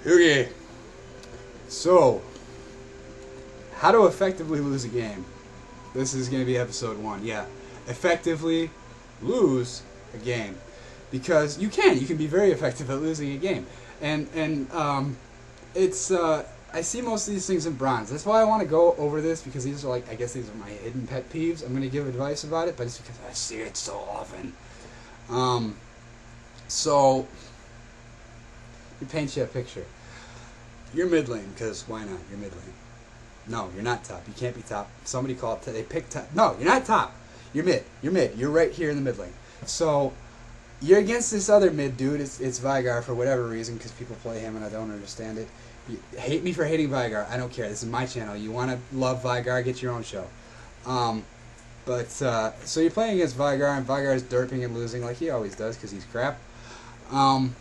Okay, so how to effectively lose a game. This is going to be episode 1. Yeah, effectively lose a game, because you can be very effective at losing a game, and it's I see most of these things in bronze. That's why I want to go over this, because these are like, I guess these are my hidden pet peeves. I'm going to give advice about it, but it's because I see it so often. So you paint you a picture. You're mid lane, because why not? You're mid lane. No, you're not top. You can't be top. Somebody called. They picked top. No, you're not top. You're mid. You're mid. You're right here in the mid lane. So you're against this other mid dude. It's Vigar for whatever reason, because people play him and I don't understand it. You hate me for hating Vigar. I don't care. This is my channel. You want to love Vigar, get your own show. So you're playing against Vigar, and Vigar is derping and losing like he always does, because he's crap. And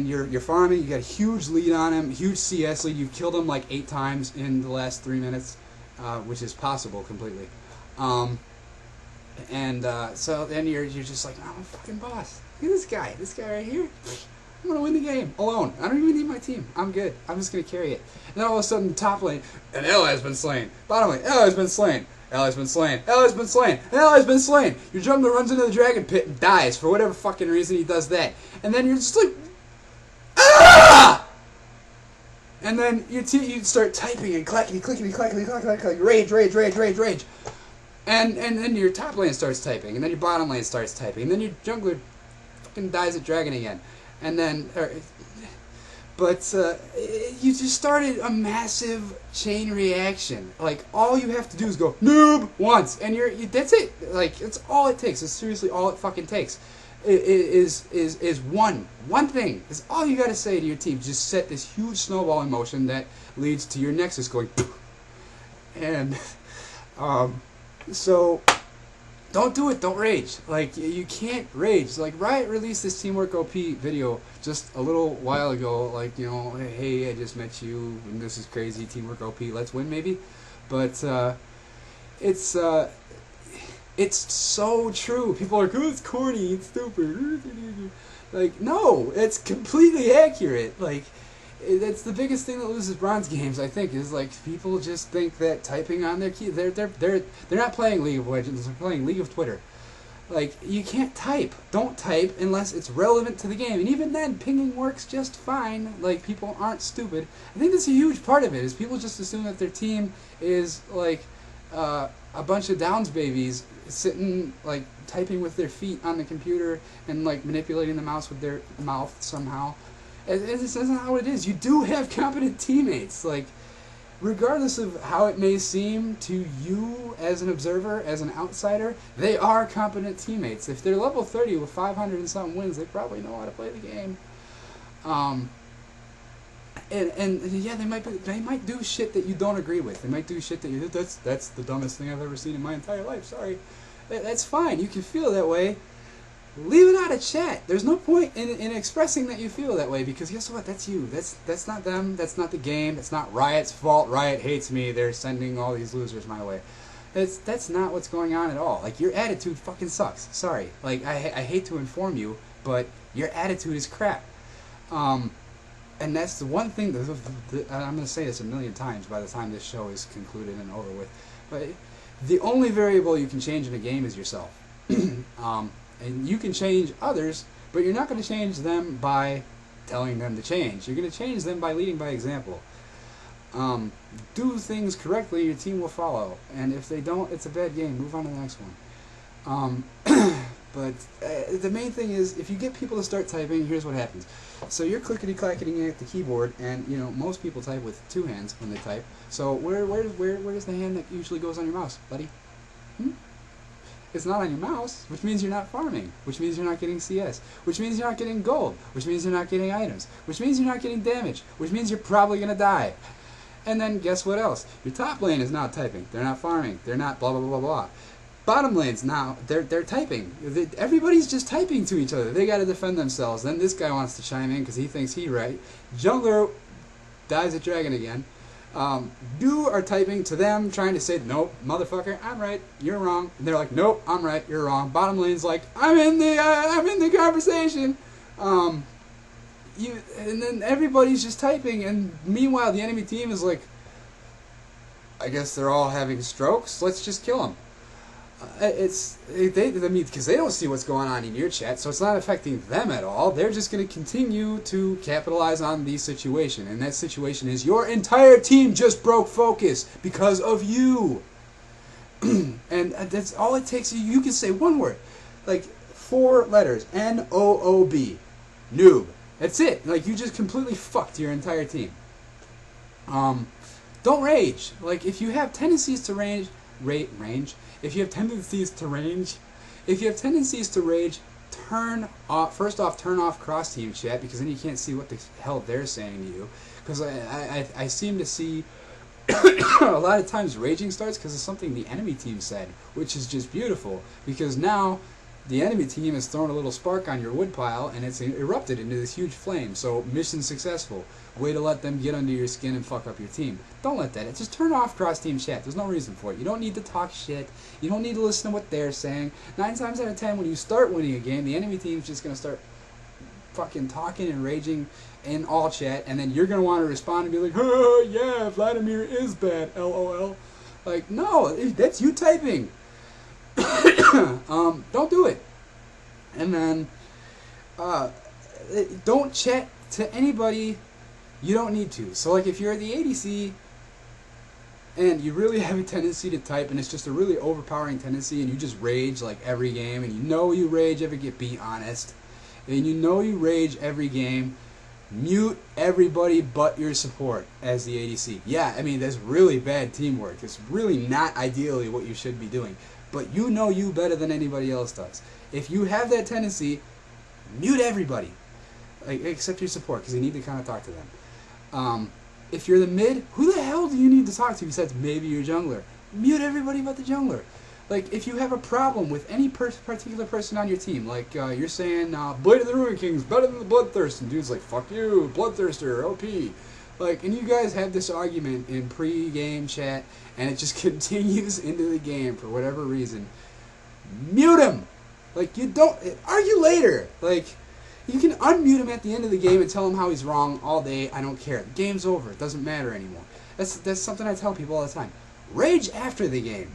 you're farming. You got a huge lead on him, huge CS lead. You've killed him like 8 times in the last 3 minutes, which is possible completely. So then you're just like, oh, I'm a fucking boss. Look at this guy right here. I'm gonna win the game alone. I don't even need my team. I'm good. I'm just gonna carry it. And then all of a sudden, top lane, an ally has been slain. Bottom lane, ally has been slain. Ally's been slain. Ally's been slain. Ally's been slain. Your jungler runs into the dragon pit and dies for whatever fucking reason he does that. And then you're just like, ah! And then you start typing and clickety, rage. And then your top lane starts typing, and then your bottom lane starts typing, and then your jungler fucking dies at dragon again. And then, you just started a massive chain reaction. Like, all you have to do is go noob once, and that's it. Like, it's all it takes. It's seriously all it fucking takes. Is one thing. Is all you gotta say to your team. Just set this huge snowball in motion that leads to your nexus going, and so. Don't do it. Don't rage. Like, you can't rage. Like, Riot released this Teamwork OP video just a little while ago. Like, you know, hey, I just met you, and this is crazy. Teamwork OP. Let's win, maybe. But it's so true. People are like, oh, it's corny. It's stupid. Like, no, it's completely accurate. Like, that's the biggest thing that loses bronze games, I think, is like people just think that typing on their key, they're not playing League of Legends, they're playing League of Twitter. Like, you can't type. Don't type unless it's relevant to the game, and even then, pinging works just fine. Like, people aren't stupid. I think that's a huge part of it, is people just assume that their team is like a bunch of Downs babies sitting, like, typing with their feet on the computer and like manipulating the mouse with their mouth somehow. This isn't how it is. You do have competent teammates. Like, regardless of how it may seem to you as an observer, as an outsider, they are competent teammates. If they're level 30 with 500 and something wins, they probably know how to play the game. And yeah, they might do shit that you don't agree with. They might do shit that that's the dumbest thing I've ever seen in my entire life. Sorry, that's fine. You can feel that way. Leave it out of chat. There's no point in expressing that you feel that way, because guess what? That's you. That's not them. That's not the game. That's not Riot's fault. Riot hates me. They're sending all these losers my way. That's not what's going on at all. Like, your attitude fucking sucks. Sorry. Like, I hate to inform you, but your attitude is crap. And that's the one thing that I'm going to say this a million times by the time this show is concluded and over with. But the only variable you can change in a game is yourself. And you can change others, but you're not going to change them by telling them to change. You're going to change them by leading by example. Do things correctly, your team will follow. And if they don't, it's a bad game. Move on to the next one. But the main thing is, if you get people to start typing, here's what happens. So you're clickety-clacketing at the keyboard, and you know most people type with 2 hands when they type. So where does the hand that usually goes on your mouse, buddy? It's not on your mouse, which means you're not farming, which means you're not getting CS, which means you're not getting gold, which means you're not getting items, which means you're not getting damage, which means you're probably going to die. And then guess what else? Your top lane is not typing. They're not farming. They're not blah, blah, blah, blah, blah. Bottom lanes now, they're typing. Everybody's just typing to each other. They got to defend themselves. Then this guy wants to chime in because he thinks he's right. Jungler dies at dragon again. You are typing to them, trying to say, nope, motherfucker, I'm right, you're wrong. And they're like, nope, I'm right, you're wrong. Bottom lane's like, I'm in the conversation. and then everybody's just typing, and meanwhile the enemy team is like, I guess they're all having strokes. Let's just kill them. Because they don't see what's going on in your chat, so it's not affecting them at all. They're just going to continue to capitalize on the situation, and that situation is your entire team just broke focus because of you. And that's all it takes. You can say one word, like 4 letters, N-O-O-B, noob. That's it. Like, you just completely fucked your entire team. Don't rage. Like, if you have tendencies to if you have tendencies to rage, turn off cross team chat, because then you can't see what the hell they're saying to you. Because I seem to see a lot of times raging starts because of something the enemy team said, which is just beautiful, because now the enemy team has thrown a little spark on your woodpile and it's erupted into this huge flame. So mission successful. Way to let them get under your skin and fuck up your team. Don't let that. Just turn off cross-team chat. There's no reason for it. You don't need to talk shit. You don't need to listen to what they're saying. 9 times out of 10, when you start winning a game, the enemy team's just going to start fucking talking and raging in all chat, and then you're going to want to respond and be like, oh, yeah, Vladimir is bad, LOL. Like, no, that's you typing. Don't do it. And then don't chat to anybody you don't need to. So, like, if you're the ADC and you really have a tendency to type and it's just a really overpowering tendency and you just rage like every game, and you know you rage every game, be honest, and you know you rage every game, mute everybody but your support as the ADC. Yeah, I mean, that's really bad teamwork. It's really not ideally what you should be doing. But you know you better than anybody else does. If you have that tendency, mute everybody, like, except your support, because you need to kind of talk to them. If you're the mid, who the hell do you need to talk to besides maybe your jungler? Mute everybody but the jungler. Like, if you have a problem with any particular person on your team, like you're saying Blade of the Ruin King is better than the Bloodthirst, and dude's like, fuck you, Bloodthirster, OP. Like, and you guys have this argument in pre-game chat, and it just continues into the game for whatever reason. Mute him! Like, you don't... Argue later! Like, you can unmute him at the end of the game and tell him how he's wrong all day. I don't care. The game's over. It doesn't matter anymore. That's something I tell people all the time. Rage after the game.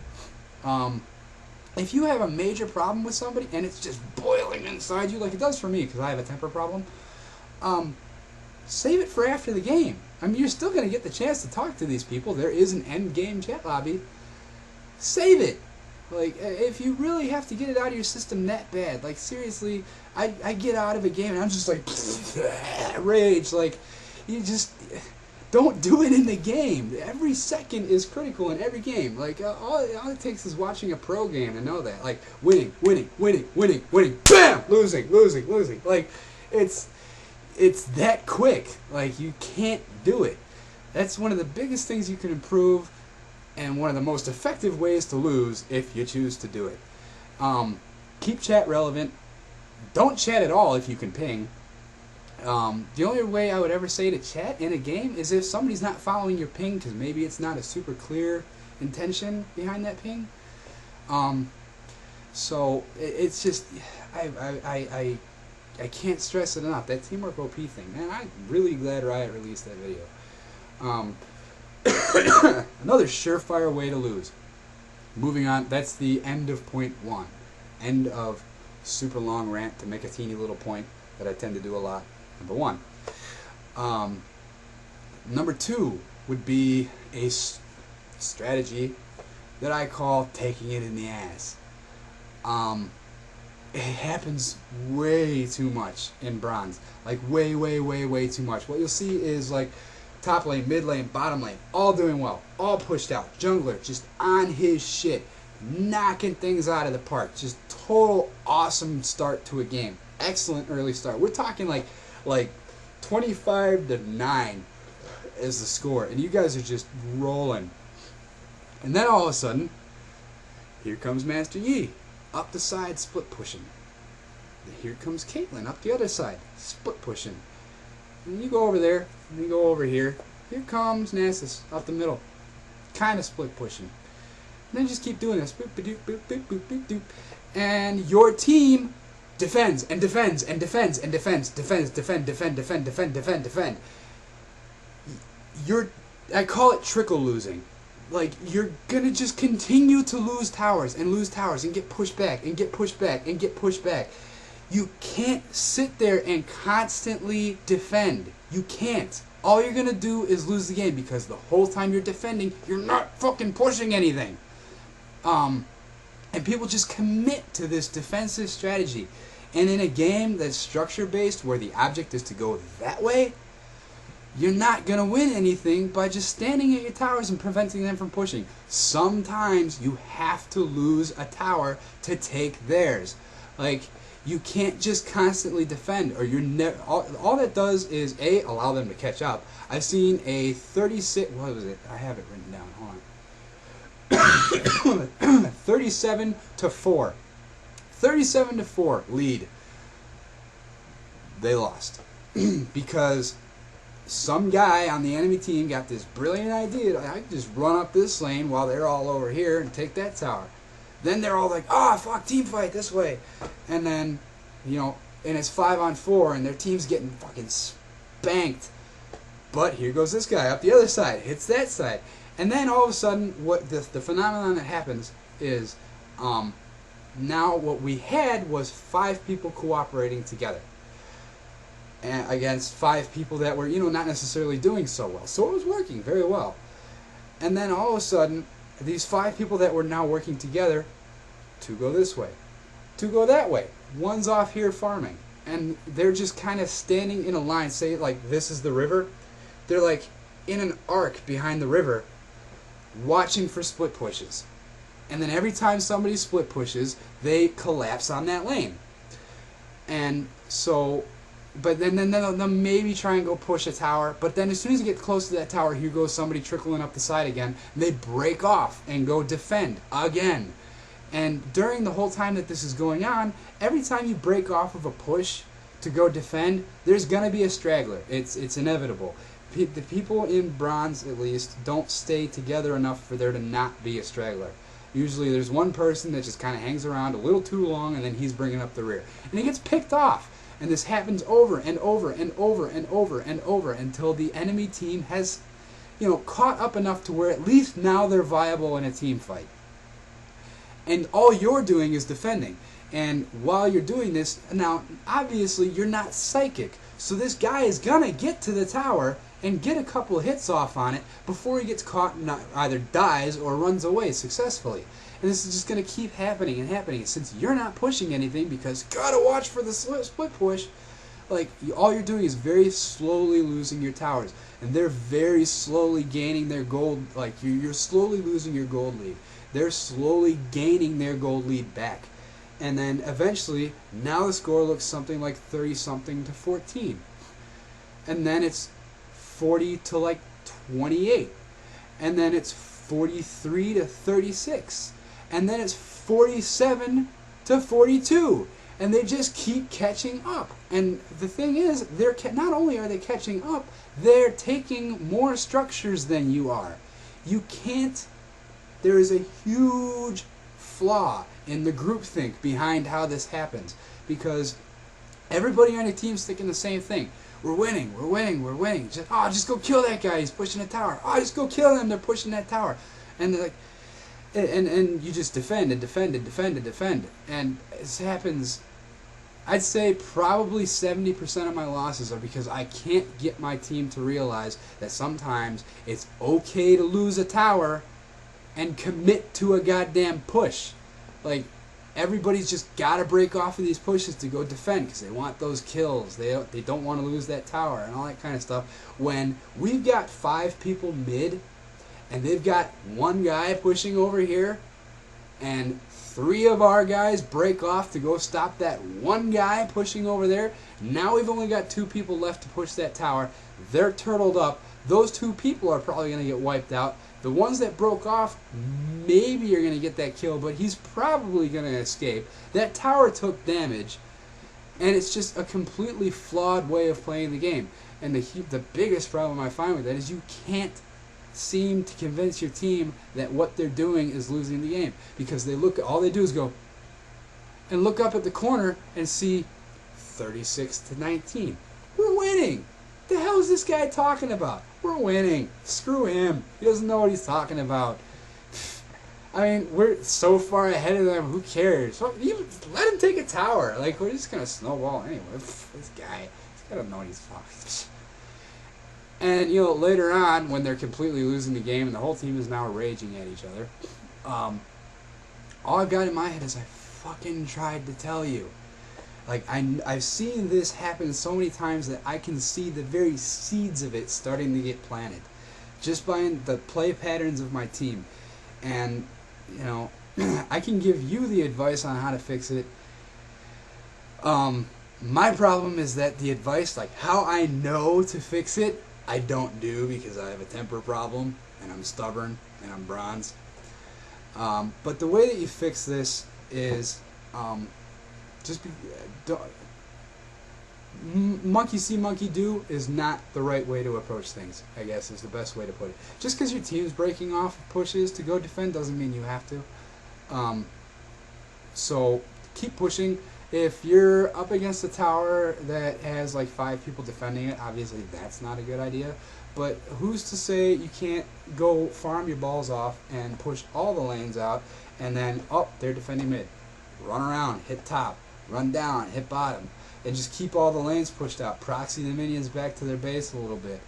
If you have a major problem with somebody and it's just boiling inside you, like it does for me because I have a temper problem, save it for after the game. I mean, you're still going to get the chance to talk to these people. There is an end game chat lobby. Save it. Like, if you really have to get it out of your system that bad, like, seriously, I get out of a game and I'm just like, rage. Like, you just don't do it in the game. Every second is critical in every game. Like, all it takes is watching a pro game to know that. Like, winning, bam, losing. Like, it's that quick. Like, you can't do it. That's one of the biggest things you can improve, and one of the most effective ways to lose if you choose to do it. Keep chat relevant. Don't chat at all if you can ping. The only way I would ever say to chat in a game is if somebody's not following your ping, because maybe it's not a super clear intention behind that ping. So it's just, I can't stress it enough. That teamwork OP thing, man, I'm really glad Riot released that video. Another surefire way to lose. Moving on, that's the end of point 1. End of super long rant to make a teeny little point that I tend to do a lot. Number 1. Number 2 would be a strategy that I call taking it in the ass. It happens way too much in bronze. Like, way too much. What you'll see is, like, top lane, mid lane, bottom lane, all doing well, all pushed out. Jungler just on his shit, knocking things out of the park. Just total awesome start to a game. Excellent early start. We're talking like 25-9 is the score, and you guys are just rolling. And then all of a sudden, here comes Master Yi, up the side, split pushing. Here comes Caitlyn, up the other side, split pushing. And you go over there, and you go over here. Here comes Nasus, up the middle, kind of split pushing. And then just keep doing this. Boop, boop, boop, boop, boop, boop, boop. And your team defends and defends and defends and defends, defend. I call it trickle losing. Like, you're gonna just continue to lose towers and get pushed back and get pushed back and get pushed back. You can't sit there and constantly defend. You can't. All you're gonna do is lose the game, because the whole time you're defending, you're not fucking pushing anything. And people just commit to this defensive strategy. And in a game that's structure-based, where the object is to go that way, you're not going to win anything by just standing at your towers and preventing them from pushing. Sometimes you have to lose a tower to take theirs. Like, you can't just constantly defend, or you're never. All that does is allow them to catch up. I've seen a 36. What was it? I have it written down. Hold on. 37-4. 37-4 lead. They lost because some guy on the enemy team got this brilliant idea. I can just run up this lane while they're all over here and take that tower. Then they're all like, "Oh, fuck, team fight this way," and then, and it's 5-on-4, and their team's getting fucking spanked. But here goes this guy up the other side, hits that side, and then all of a sudden, what the phenomenon that happens is, now what we had was 5 people cooperating together, and against 5 people that were, not necessarily doing so well. So it was working very well. And then all of a sudden, these 5 people that were now working together, 2 go this way, 2 go that way. One's off here farming, and they're just kind of standing in a line. Say, like, this is the river. They're like in an arc behind the river, watching for split pushes. And then every time somebody split pushes, they collapse on that lane. And so, but then they'll maybe try and go push a tower. But then as soon as you get close to that tower, here goes somebody trickling up the side again. They break off and go defend again. And during the whole time that this is going on, every time you break off of a push to go defend, there's going to be a straggler. It's inevitable. The people in bronze, at least, don't stay together enough for there to not be a straggler. Usually there's one person that just kind of hangs around a little too long, and then he's bringing up the rear. And he gets picked off. And this happens over and over and over and over and over until the enemy team has, caught up enough to where at least now they're viable in a team fight. And all you're doing is defending. And while you're doing this, now, obviously, you're not psychic. So this guy is going to get to the tower and get a couple hits off on it before he gets caught and either dies or runs away successfully. And this is just going to keep happening and happening. Since you're not pushing anything, because gotta watch for the split push, like, all you're doing is very slowly losing your towers. And they're very slowly gaining their gold. Like, you're slowly losing your gold lead. They're slowly gaining their gold lead back. And then eventually, now the score looks something like 30-something to 14. And then it's 40 to like 28. And then it's 43 to 36. And then it's 47 to 42. And they just keep catching up. And the thing is, not only are they catching up, they're taking more structures than you are. You can't. There is a huge flaw in the groupthink behind how this happens, because everybody on your team's thinking the same thing. We're winning, we're winning, we're winning. Just go kill that guy, he's pushing a tower. Just go kill them, they're pushing that tower. And they're like, and you just defend and defend and defend and defend. And this happens, I'd say probably 70% of my losses are because I can't get my team to realize that sometimes it's okay to lose a tower and commit to a goddamn push. Like, everybody's just got to break off of these pushes to go defend because they want those kills. They don't want to lose that tower and all that kind of stuff. When we've got 5 people mid and they've got 1 guy pushing over here and 3 of our guys break off to go stop that 1 guy pushing over there, now we've only got 2 people left to push that tower. They're turtled up. Those 2 people are probably going to get wiped out. The ones that broke off, maybe are going to get that kill, but he's probably going to escape. That tower took damage, and it's just a completely flawed way of playing the game. And the biggest problem I find with that is you can't seem to convince your team that what they're doing is losing the game, because all they do is go, and look up at the corner and see 36-19. We're winning. The hell is this guy talking about? We're winning. Screw him. He doesn't know what he's talking about. I mean, we're so far ahead of them. Who cares? You let him take a tower. Like, we're just gonna snowball anyway. This guy, he's gotta know what he's talking. And later on, when they're completely losing the game and the whole team is now raging at each other, all I've got in my head is I fucking tried to tell you. Like, I've seen this happen so many times that I can see the very seeds of it starting to get planted, just by the play patterns of my team. And I can give you the advice on how to fix it. My problem is that the advice, like how I know to fix it, I don't do, because I have a temper problem and I'm stubborn and I'm bronze. But the way that you fix this is monkey see, monkey do is not the right way to approach things, I guess is the best way to put it. Just because your team's breaking off pushes to go defend doesn't mean you have to. So keep pushing. If you're up against a tower that has like 5 people defending it, obviously that's not a good idea. But who's to say you can't go farm your balls off and push all the lanes out, and then, they're defending mid. Run around, hit top, run down, hit bottom, and just keep all the lanes pushed out. Proxy the minions back to their base a little bit,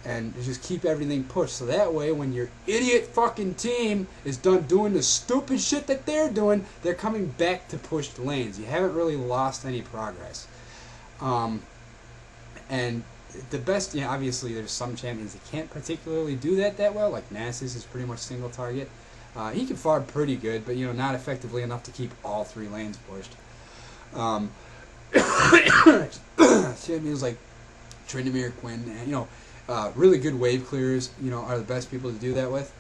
and just keep everything pushed. So that way, when your idiot fucking team is done doing the stupid shit that they're doing, they're coming back to pushed lanes. You haven't really lost any progress. And the best, obviously there's some champions that can't particularly do that well, like Nasus is pretty much single target. He can farm pretty good, but not effectively enough to keep all 3 lanes pushed. Champions like Tryndamere, Quinn, and really good wave clearers, are the best people to do that with.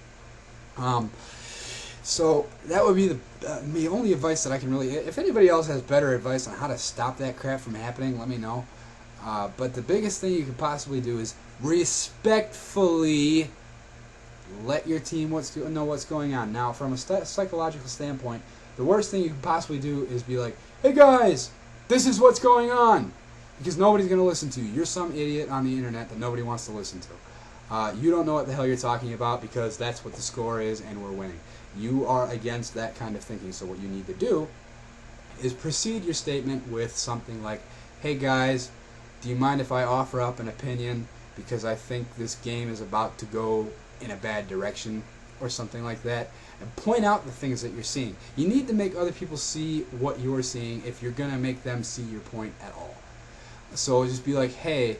So that would be the only advice that I can really. If anybody else has better advice on how to stop that crap from happening, let me know. But the biggest thing you could possibly do is respectfully let your team know what's going on. Now, from a psychological standpoint, the worst thing you could possibly do is be like, "Hey guys, this is what's going on," because nobody's going to listen to you. You're some idiot on the internet that nobody wants to listen to. You don't know what the hell you're talking about because that's what the score is and we're winning. You are against that kind of thinking. So what you need to do is precede your statement with something like, "Hey guys, do you mind if I offer up an opinion because I think this game is about to go in a bad direction," or something like that, and point out the things that you're seeing. You need to make other people see what you're seeing if you're going to make them see your point at all. So just be like, "Hey,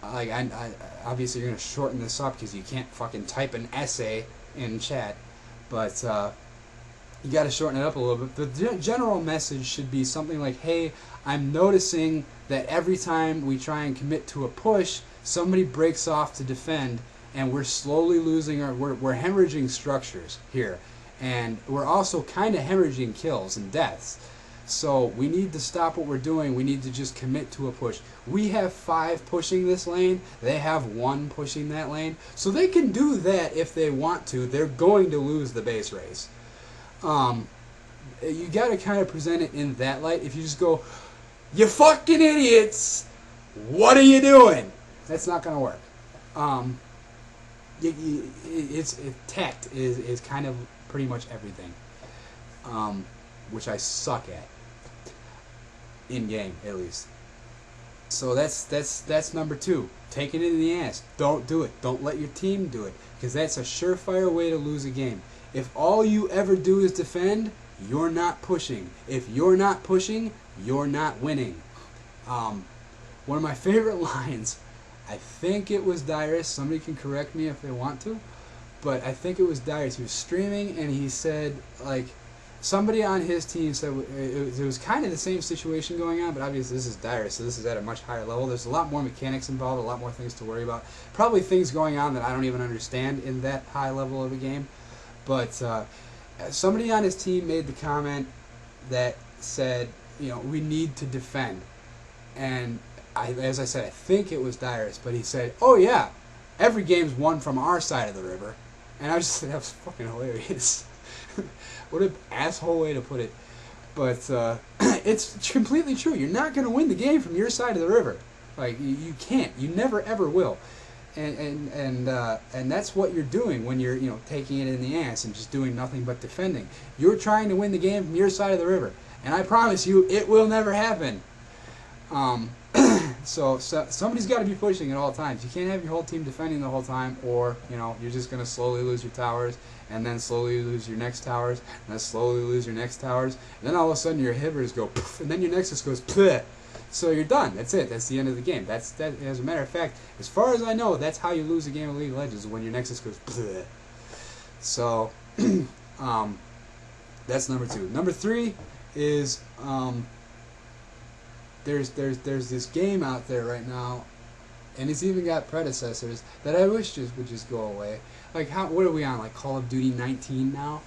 like I obviously you're going to shorten this up because you can't fucking type an essay in chat, but you got to shorten it up a little bit. The general message should be something like, "Hey, I'm noticing that every time we try and commit to a push, somebody breaks off to defend, and we're slowly losing we're hemorrhaging structures here, and we're also kind of hemorrhaging kills and deaths. So we need to stop what we're doing. We need to just commit to a push. We have 5 pushing this lane. They have 1 pushing that lane. So they can do that if they want to. They're going to lose the base race." You got to kind of present it in that light. If you just go, "You fucking idiots, what are you doing?" That's not going to work. Tact is kind of pretty much everything, which I suck at, in game at least. So that's number 2. Take it in the ass. Don't do it. Don't let your team do it, because that's a surefire way to lose a game. If all you ever do is defend, you're not pushing. If you're not pushing, you're not winning. One of my favorite lines, I think it was Dyrus, somebody can correct me if they want to, but I think it was Dyrus. He was streaming and he said, like, somebody on his team said it was kind of the same situation going on, but obviously this is Dyrus, so this is at a much higher level. There's a lot more mechanics involved, a lot more things to worry about. Probably things going on that I don't even understand in that high level of a game. But somebody on his team made the comment that said, we need to defend. And as I said, I think it was Dyrus, but he said, "Oh yeah, every game's won from our side of the river." And I was just that was fucking hilarious. What an asshole way to put it. But it's completely true. You're not going to win the game from your side of the river. Like you can't. You never ever will. And that's what you're doing when you're taking it in the ass and just doing nothing but defending. You're trying to win the game from your side of the river, and I promise you, it will never happen. So somebody's got to be pushing at all times. You can't have your whole team defending the whole time, or you're just going to slowly lose your towers, and then slowly lose your next towers, and then slowly lose your next towers, and then all of a sudden your inhibitors go poof, and then your nexus goes pleh. So you're done. That's it. That's the end of the game. That. As a matter of fact, as far as I know, that's how you lose a game of League of Legends, when your nexus goes bleh. So, that's number 2. Number 3 is there's this game out there right now, and it's even got predecessors that I wish would just go away. Like what are we on? Like Call of Duty 19 now?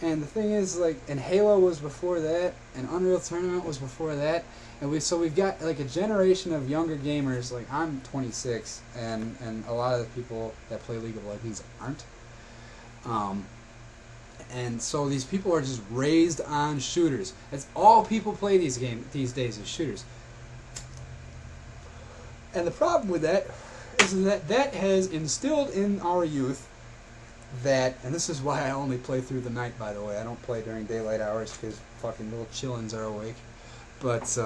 And the thing is, and Halo was before that, and Unreal Tournament was before that, and we've got like a generation of younger gamers. Like I'm 26, and a lot of the people that play League of Legends aren't. And so these people are just raised on shooters. That's all people play these days is shooters. And the problem with that is that has instilled in our youth that, and this is why I only play through the night, by the way. I don't play during daylight hours because fucking little chillins are awake. But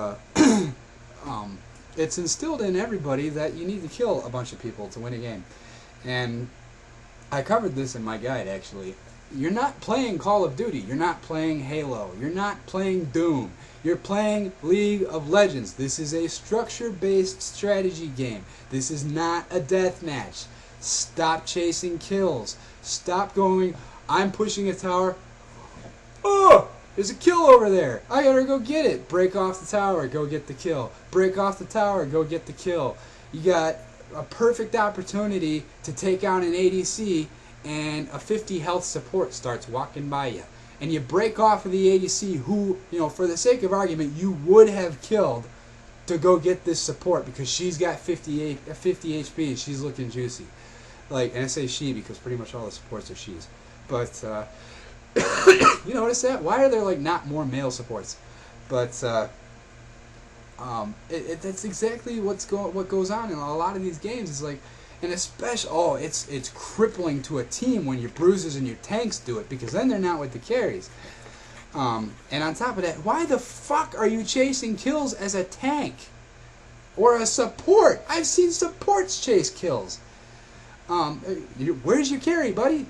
it's instilled in everybody that you need to kill a bunch of people to win a game. And I covered this in my guide, actually. You're not playing Call of Duty. You're not playing Halo. You're not playing Doom. You're playing League of Legends. This is a structure-based strategy game. This is not a deathmatch. Stop chasing kills. Stop going, I'm pushing a tower. Oh, there's a kill over there. I gotta go get it. Break off the tower, go get the kill. Break off the tower, go get the kill. You got a perfect opportunity to take out an ADC, and a 50 health support starts walking by you. And you break off of the ADC who, for the sake of argument, you would have killed to go get this support because she's got 50 HP and she's looking juicy. And I say she because pretty much all the supports are she's. But, you notice that? Why are there, not more male supports? But, that's exactly what goes on in a lot of these games. It's and especially, it's crippling to a team when your bruisers and your tanks do it, because then they're not with the carries. And on top of that, why the fuck are you chasing kills as a tank? Or a support? I've seen supports chase kills. Where's your carry, buddy?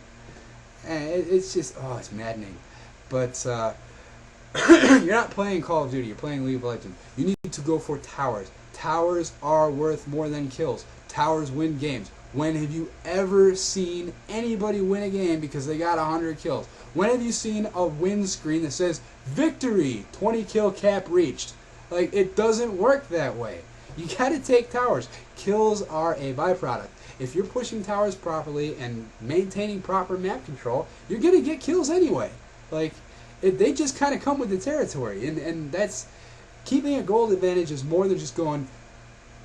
It's just, it's maddening. But you're not playing Call of Duty, you're playing League of Legends. You need to go for towers. Towers are worth more than kills. Towers win games. When have you ever seen anybody win a game because they got 100 kills? When have you seen a win screen that says, victory, 20 kill cap reached? It doesn't work that way. You gotta take towers. Kills are a byproduct. If you're pushing towers properly and maintaining proper map control, you're gonna get kills anyway. They just kind of come with the territory, and that's keeping a gold advantage is more than just going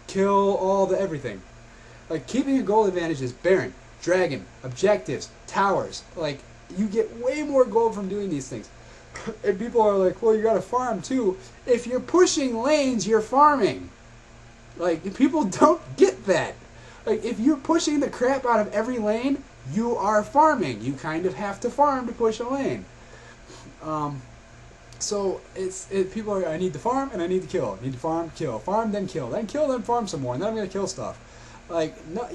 kill all the everything. Keeping a gold advantage is Baron, Dragon, objectives, towers. You get way more gold from doing these things. And people are like, well, you gotta farm too. If you're pushing lanes, you're farming. People don't get that. If you're pushing the crap out of every lane, you are farming. You kind of have to farm to push a lane. So people are, I need to farm and I need to kill. I need to farm, kill, then kill, then farm some more, and then I'm gonna kill stuff. No,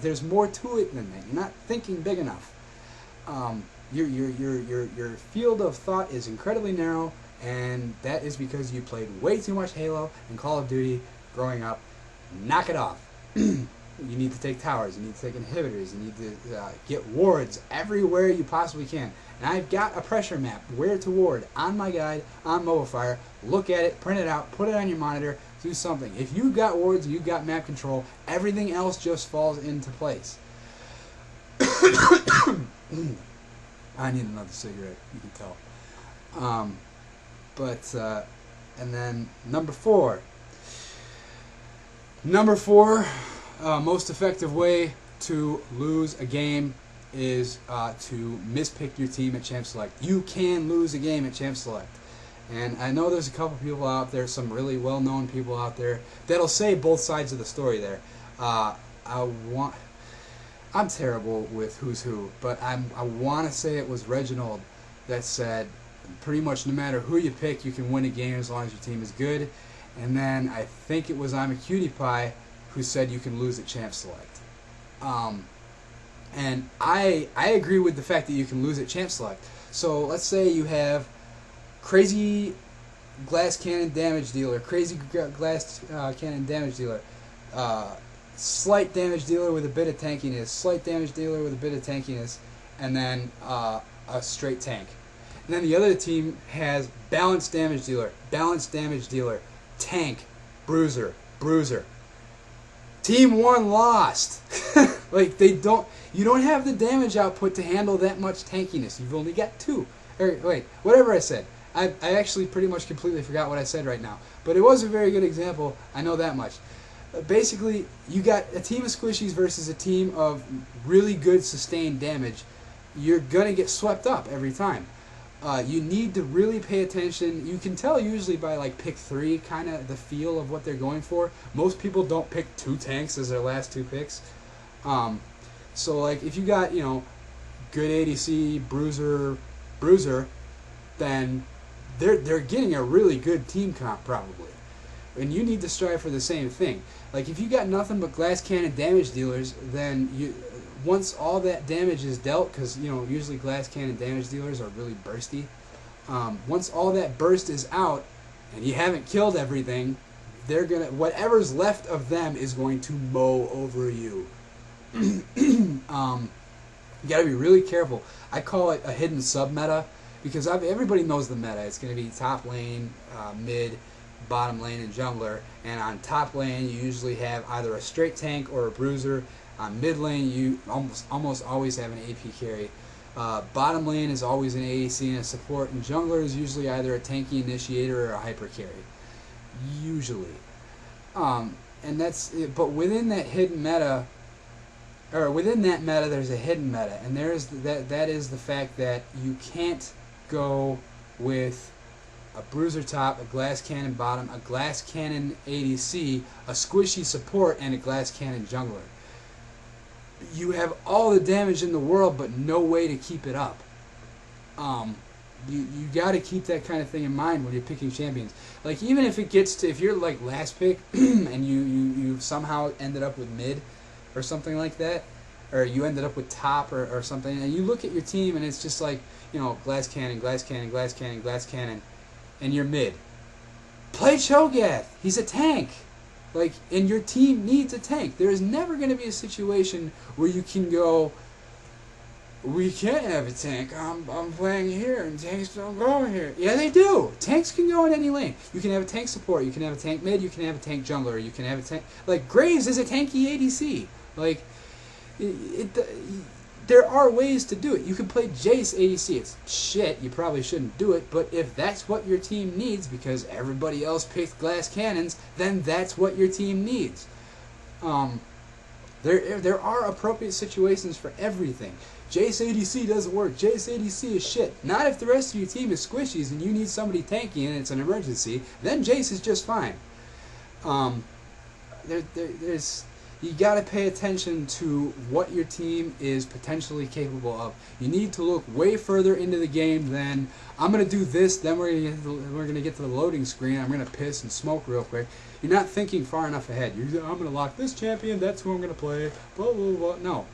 there's more to it than that. You're not thinking big enough. Your field of thought is incredibly narrow, and that is because you played way too much Halo and Call of Duty growing up. Knock it off. You need to take towers, you need to take inhibitors, you need to get wards everywhere you possibly can. And I've got a pressure map, where to ward, on my guide, on MobileFire. Look at it, print it out, put it on your monitor, do something. If you've got wards and you've got map control, everything else just falls into place. I need another cigarette, you can tell. And then number 4. Number 4, most effective way to lose a game is to mispick your team at Champ Select. You can lose a game at Champ Select. And I know there's a couple people out there, some really well-known people out there, that'll say both sides of the story there. I'm terrible with who's who, but I want to say it was Reginald that said pretty much no matter who you pick, you can win a game as long as your team is good. And then I think it was I'm a Cutie Pie who said you can lose at Champ Select. And I agree with the fact that you can lose at Champ Select. So let's say you have crazy glass cannon damage dealer, slight damage dealer with a bit of tankiness, slight damage dealer with a bit of tankiness, and then a straight tank. And then the other team has balanced damage dealer, tank, bruiser. Team 1 lost. Like you don't have the damage output to handle that much tankiness. You've only got 2. Or wait, whatever I said. I actually pretty much completely forgot what I said right now. But it was a very good example. I know that much. Basically, you got a team of squishies versus a team of really good sustained damage. You're going to get swept up every time. You need to really pay attention. You can tell usually by like pick 3, kind of the feel of what they're going for. Most people don't pick 2 tanks as their last 2 picks. So like if you got, good ADC, bruiser, then they're getting a really good team comp probably. And you need to strive for the same thing. Like if you got nothing but glass cannon damage dealers, then once all that damage is dealt, because usually glass cannon damage dealers are really bursty. Once all that burst is out, and you haven't killed everything, whatever's left of them is going to mow over you. You got to be really careful. I call it a hidden sub meta because everybody knows the meta. It's going to be top lane, mid, bottom lane, and jungler. And on top lane, you usually have either a straight tank or a bruiser. On mid lane, you almost always have an AP carry. Bottom lane is always an ADC and a support, and jungler is usually either a tanky initiator or a hyper carry. Usually. And that's it. But within that hidden meta, within that meta, there's a hidden meta, and that is the fact that you can't go with a bruiser top, a glass cannon bottom, a glass cannon ADC, a squishy support, and a glass cannon jungler. You have all the damage in the world, but no way to keep it up. You got to keep that kind of thing in mind when you're picking champions. Like even if if you're like last pick and you somehow ended up with mid or something like that, or you ended up with top or something, and you look at your team and it's just like glass cannon, and you're mid. Play Cho'Gath. He's a tank. And your team needs a tank. There is never going to be a situation where you can go, we can't have a tank. I'm playing here, and tanks don't go here. Yeah, they do. Tanks can go in any lane. You can have a tank support. You can have a tank mid. You can have a tank jungler. You can have a tank. Graves is a tanky ADC. There are ways to do it. You can play Jace ADC. It's shit. You probably shouldn't do it. But if that's what your team needs, because everybody else picked glass cannons, then that's what your team needs. There are appropriate situations for everything. Jace ADC doesn't work. Jace ADC is shit. Not if the rest of your team is squishies and you need somebody tanky and it's an emergency. Then Jace is just fine. You got to pay attention to what your team is potentially capable of. You need to look way further into the game than, I'm going to do this, then we're going to get to the loading screen, I'm going to piss and smoke real quick. You're not thinking far enough ahead. I'm going to lock this champion, that's who I'm going to play, blah, blah, blah. No.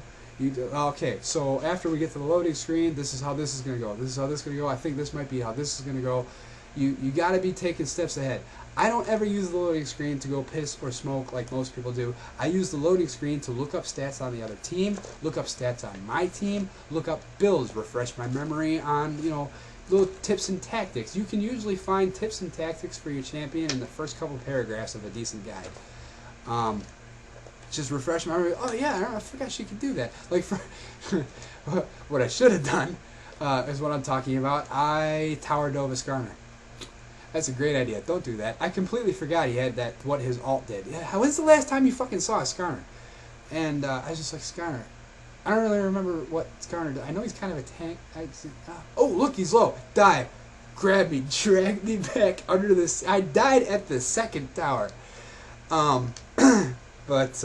Okay, so after we get to the loading screen, this is how this is going to go. This is how this is going to go. I think this might be how this is going to go. You got to be taking steps ahead. I don't ever use the loading screen to go piss or smoke like most people do. I use the loading screen to look up stats on the other team, look up stats on my team, look up builds, refresh my memory on, little tips and tactics. You can usually find tips and tactics for your champion in the first couple paragraphs of a decent guide. Just refresh my memory. Oh yeah, I forgot she could do that. What I should have done is what I'm talking about. I tower dove a Skarner. That's a great idea. Don't do that. I completely forgot he had that, what his ult did. Yeah, when's the last time you fucking saw a Skarner? And I was just like, Skarner. I don't really remember what Skarner did. I know he's kind of a tank. Oh, look, he's low. Dive. grabbed me, dragged me back under this. I died at the second tower. But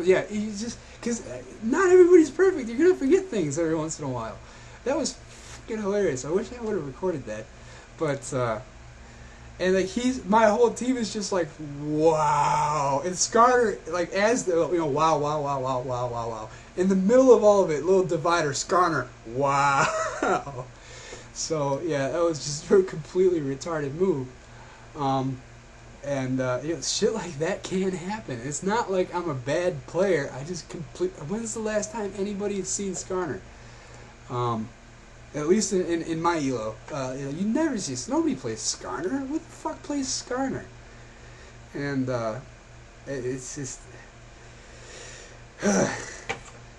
yeah, you just because not everybody's perfect. You're gonna forget things every once in a while. That was fucking hilarious. I wish I would have recorded that, but and like my whole team is just like wow. And Skarner like as the wow wow wow wow wow wow wow. In the middle of all of it, little divider Skarner wow. So yeah, that was just a completely retarded move. And shit like that can happen. It's not like I'm a bad player. I just When's the last time anybody has seen Skarner? At least in my elo, you never see. Nobody plays Skarner. Who the fuck plays Skarner? And it's just.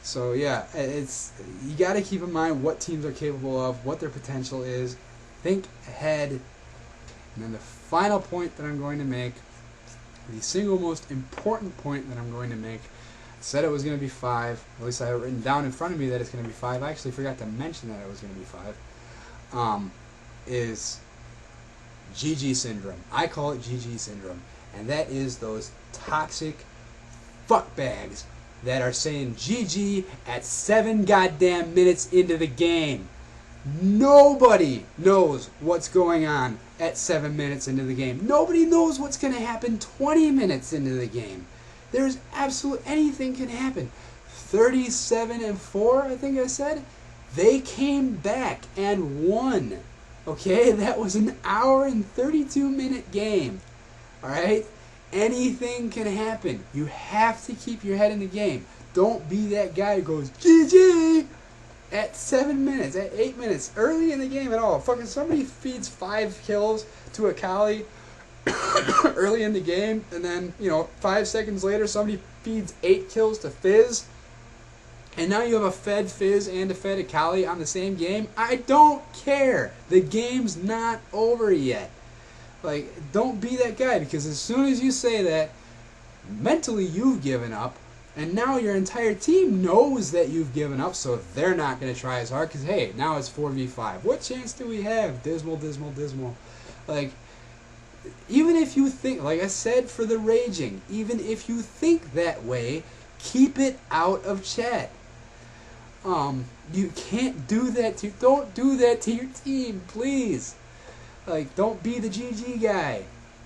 So yeah, you got to keep in mind what teams are capable of, what their potential is. Think ahead. And then the final point that I'm going to make, the single most important point that I'm going to make, I said it was going to be 5. At least I have it written down in front of me that it's going to be 5. I actually forgot to mention that it was going to be 5. Is GG syndrome. I call it GG syndrome. And that is those toxic fuckbags that are saying GG at 7 goddamn minutes into the game. Nobody knows what's going on at 7 minutes into the game. Nobody knows what's going to happen 20 minutes into the game. There's anything can happen. 37-4, I think I said. They came back and won. Okay, that was an hour and 32-minute game. Alright? Anything can happen. You have to keep your head in the game. Don't be that guy who goes, GG! At 7 minutes, at 8 minutes, early in the game at all. Fucking somebody feeds 5 kills to a Kali early in the game, and then, 5 seconds later, somebody feeds 8 kills to Fizz, and now you have a fed Fizz and a fed Kali on the same game. I don't care. The game's not over yet. Like, don't be that guy, because as soon as you say that, mentally you've given up. And now your entire team knows that you've given up, so they're not going to try as hard, because, hey, now it's 4v5. What chance do we have? Dismal, dismal, dismal. Like, even if you think, like I said for the raging, even if you think that way, keep it out of chat. You can't do that don't do that to your team, please. Like, don't be the GG guy.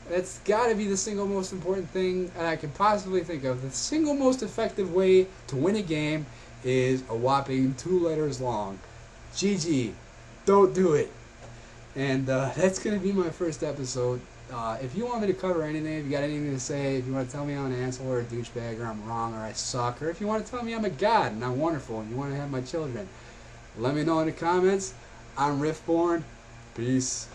That's got to be the single most important thing I can possibly think of. The single most effective way to win a game is a whopping 2 letters long. GG. Don't do it. And that's going to be my first episode. If you want me to cover anything, if you got anything to say, if you want to tell me I'm an asshole or a douchebag or I'm wrong or I suck, or if you want to tell me I'm a god and I'm wonderful and you want to have my children, let me know in the comments. I'm Riftborne. Peace.